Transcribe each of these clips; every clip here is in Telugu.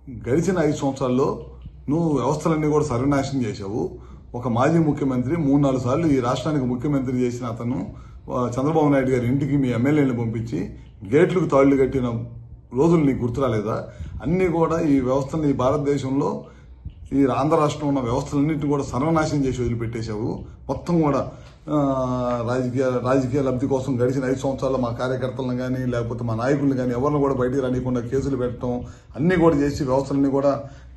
గడిచిన 5 సంవత్సరాల్లో నువ్వు వ్యవస్థలన్నీ కూడా సర్వనాశనం చేశావు. ఒక మాజీ ముఖ్యమంత్రి 3-4 సార్లు ఈ రాష్ట్రానికి ముఖ్యమంత్రి చేసిన అతను చంద్రబాబు నాయుడు గారి ఇంటికి మీ ఎమ్మెల్యేలను పంపించి గేట్లకు తాళ్లు కట్టిన రోజులు నీకు గుర్తురాలేదా? అన్నీ కూడా ఈ వ్యవస్థని భారతదేశంలో ఈ ఆంధ్ర రాష్ట్రంలో ఉన్న వ్యవస్థలన్నింటినీ కూడా సర్వనాశనం చేసి వదిలిపెట్టేశావు. మొత్తం కూడా రాజకీయ లబ్ధి కోసం గడిచిన 5 సంవత్సరాల్లో మా కార్యకర్తలను కానీ లేకపోతే మా నాయకులను కానీ ఎవరిని కూడా బయటికి రానియకుండా కేసులు పెట్టడం అన్నీ కూడా చేసి వ్యవస్థలన్నీ కూడా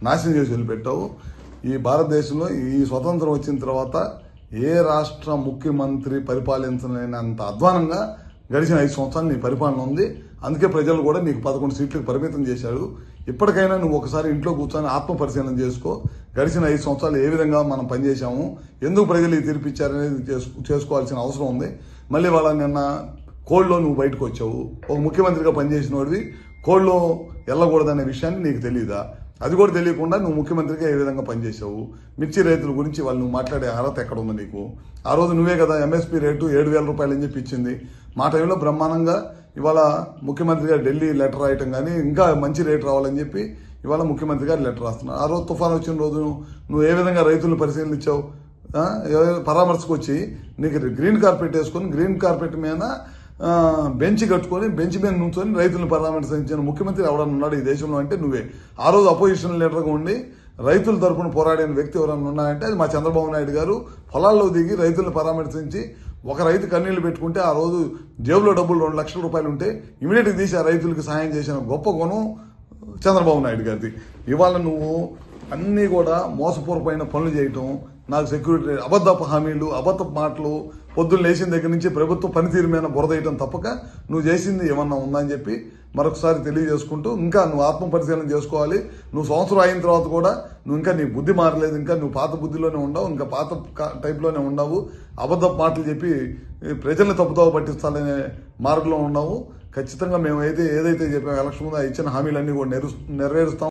నాశనం చేసి వదిలిపెట్టావు. ఈ భారతదేశంలో ఈ స్వతంత్రం వచ్చిన తర్వాత ఏ రాష్ట్ర ముఖ్యమంత్రి పరిపాలించలేనంత అధ్వానంగా గడిచిన 5 సంవత్సరాలు నీ పరిపాలన ఉంది. అందుకే ప్రజలు కూడా నీకు 11 సీట్లకు పరిమితం చేశారు. ఇప్పటికైనా నువ్వు ఒకసారి ఇంట్లో కూర్చొని ఆత్మ పరిశీలన చేసుకో. గడిచిన 5 సంవత్సరాలు ఏ విధంగా మనం పనిచేశాము, ఎందుకు ప్రజలు ఈ తీర్పిచ్చారనేది చేసుకోవాల్సిన అవసరం ఉంది. మళ్ళీ వాళ్ళ నిన్న కోడ్లో నువ్వు బయటకు వచ్చావు. ఒక ముఖ్యమంత్రిగా పనిచేసిన వాడివి కోడ్లో వెళ్ళకూడదనే విషయాన్ని నీకు తెలియదా? అది కూడా తెలియకుండా నువ్వు ముఖ్యమంత్రిగా ఏ విధంగా పనిచేశావు? మిర్చి రైతుల గురించి వాళ్ళు నువ్వు మాట్లాడే అర్హత ఎక్కడ ఉంది నీకు? ఆ రోజు నువ్వే కదా ఎంఎస్పీ రేటు 7,000 రూపాయలు అని చెప్పి ఇచ్చింది. మా టైంలో బ్రహ్మాండంగా ఇవాళ ముఖ్యమంత్రిగా ఢిల్లీ లెటర్ రాయటం కానీ ఇంకా మంచి రేటు రావాలని చెప్పి ఇవాళ ముఖ్యమంత్రి గారు లెటర్ రాస్తున్నారు. ఆ రోజు తుఫాను వచ్చిన రోజు నువ్వు ఏ విధంగా రైతులను పరిశీలించావు? పరామర్శకు వచ్చి నీకు గ్రీన్ కార్పెట్ వేసుకొని గ్రీన్ కార్పెట్ మీద బెంచ్ కట్టుకొని బెంచ్ మీద నుంచొని రైతులను పరామర్శించిన ముఖ్యమంత్రి ఎవరన్నా ఉన్నాడు ఈ దేశంలో అంటే నువ్వే. ఆ రోజు అపోజిషన్ లీడర్గా ఉండి రైతుల తరఫున పోరాడిన వ్యక్తి ఎవరన్నా ఉన్నాయంటే అది మా చంద్రబాబు నాయుడు గారు. పొలాల్లో దిగి రైతులను పరామర్శించి ఒక రైతు కన్నీళ్లు పెట్టుకుంటే ఆ రోజు జేబులో డబ్బులు 2 లక్షల రూపాయలు ఉంటే ఇమీడియట్గా తీసి ఆ రైతులకు సహాయం చేసిన గొప్ప గుణం చంద్రబాబు నాయుడు గారిది. ఇవాళ నువ్వు అన్నీ కూడా మోసపూర్వమైన పనులు చేయటం, నాకు సెక్యూరిటీ అబద్ధపు హామీలు, అబద్ధపు మాటలు, పొద్దున్న లేచిన దగ్గర నుంచి ప్రభుత్వ పనితీరు మీద బురదేయటం తప్పక నువ్వు చేసింది ఏమన్నా ఉందని చెప్పి మరొకసారి తెలియజేసుకుంటూ ఇంకా నువ్వు ఆత్మ పరిశీలన చేసుకోవాలి. నువ్వు సంవత్సరం అయిన తర్వాత కూడా నువ్వు ఇంకా నీ బుద్ధి మారలేదు. ఇంకా నువ్వు పాత బుద్ధిలోనే ఉండవు, ఇంకా పాత టైప్లోనే ఉండవు. అబద్ధపు మాటలు చెప్పి ప్రజల్ని తప్పుదోవ పట్టించాలనే మార్గంలో ఉన్నావు. ఖచ్చితంగా మేము ఏదైతే చెప్పాము ఎలక్షన్ ముందు ఇచ్చిన హామీలన్నీ కూడా నెరవేరుస్తాం.